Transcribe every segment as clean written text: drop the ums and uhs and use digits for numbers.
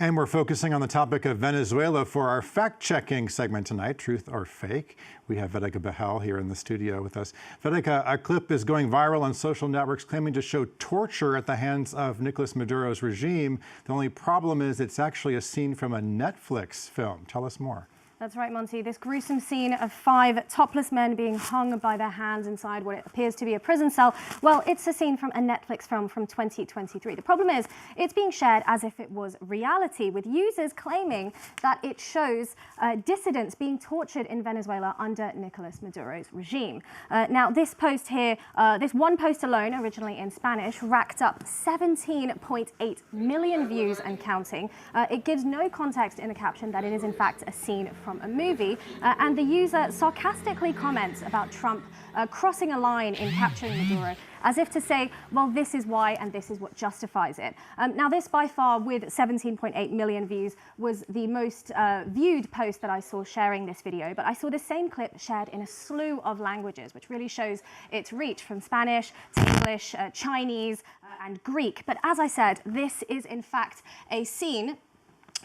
And we're focusing on the topic of Venezuela for our fact-checking segment tonight, Truth or Fake. We have Vedika Bahal here in the studio with us. Vedika, a clip is going viral on social networks claiming to show torture at the hands of Nicolas Maduro's regime. The only problem is it's actually a scene from a Netflix film. Tell us more. That's right, Monty. This gruesome scene of 5 topless men being hung by their hands inside what it appears to be a prison cell, well, it's a scene from a Netflix film from 2023. The problem is it's being shared as if it was reality, with users claiming that it shows dissidents being tortured in Venezuela under Nicolas Maduro's regime. Now, this post here, this one post alone, originally in Spanish, racked up 17.8 million views and counting. It gives no context in the caption that it is, in fact, a scene from a movie, and the user sarcastically comments about Trump crossing a line in capturing Maduro, as if to say, well, this is why and this is what justifies it. Now, this by far, with 17.8 million views, was the most viewed post that I saw sharing this video, but I saw the same clip shared in a slew of languages, which really shows its reach, from Spanish to English, Chinese, and Greek. But as I said, this is in fact a scene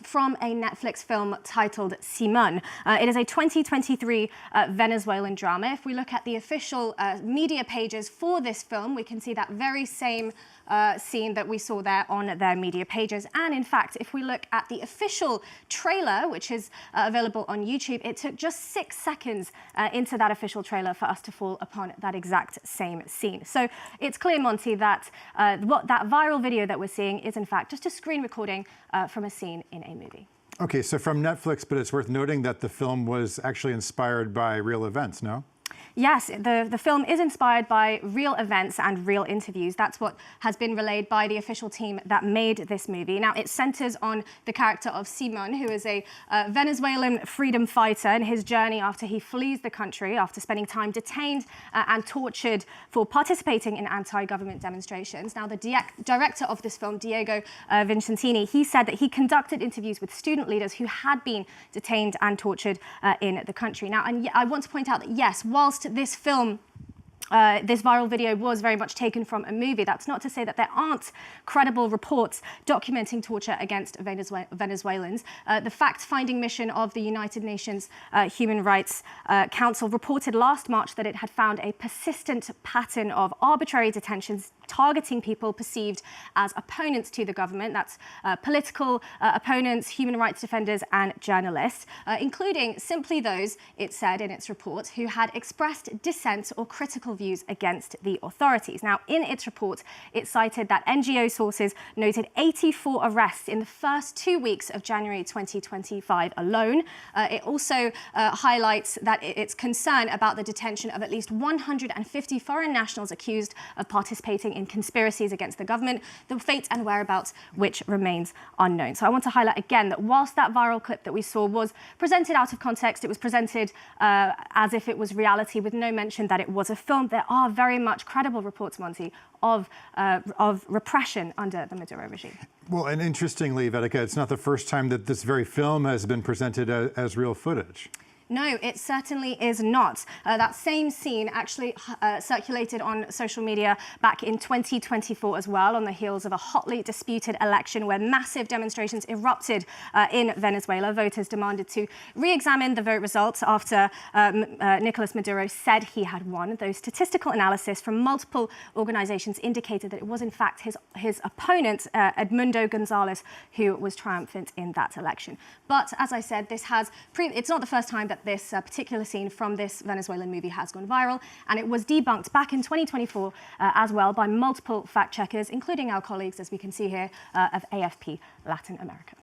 from a Netflix film titled SIMÓN. It is a 2023 Venezuelan drama. If we look at the official media pages for this film, we can see that very same scene that we saw there on their media pages. And in fact, if we look at the official trailer, which is available on YouTube, it took just 6 seconds into that official trailer for us to fall upon that exact same scene. So it's clear, Monty, that that viral video that we're seeing is in fact just a screen recording from a scene in a movie. Okay, so from Netflix, but it's worth noting that the film was actually inspired by real events, no? Yes, the film is inspired by real events and real interviews. That's what has been relayed by the official team that made this movie. Now, it centers on the character of SIMÓN, who is a Venezuelan freedom fighter, and his journey after he flees the country after spending time detained and tortured for participating in anti-government demonstrations. Now, the director of this film, Diego Vincentini, he said that he conducted interviews with student leaders who had been detained and tortured in the country. Now, and I want to point out that, yes, whilst this film, this viral video was very much taken from a movie, that's not to say that there aren't credible reports documenting torture against Venezuelans. The fact-finding mission of the United Nations Human Rights Council reported last March that it had found a persistent pattern of arbitrary detentions targeting people perceived as opponents to the government. That's political opponents, human rights defenders, and journalists, including simply those, it said in its report, who had expressed dissent or critical views against the authorities. Now, in its report, it cited that NGO sources noted 84 arrests in the first 2 weeks of January 2025 alone. It also highlights that it's concern about the detention of at least 150 foreign nationals accused of participating in conspiracies against the government, the fate and whereabouts which remains unknown. So I want to highlight again that whilst that viral clip that we saw was presented out of context, it was presented as if it was reality, with no mention that it was a film. There are very much credible reports, Monty, of repression under the Maduro regime. Well, and interestingly, Vedika, it's not the first time that this very film has been presented as real footage. No, it certainly is not. That same scene actually circulated on social media back in 2024 as well, on the heels of a hotly disputed election where massive demonstrations erupted in Venezuela. Voters demanded to re-examine the vote results after Nicolas Maduro said he had won. Those statistical analysis from multiple organizations indicated that it was in fact his opponent, Edmundo Gonzalez, who was triumphant in that election. But as I said, it's not the first time that this particular scene from this Venezuelan movie has gone viral, and it was debunked back in 2024 as well by multiple fact checkers, including our colleagues, as we can see here, of AFP Latin America.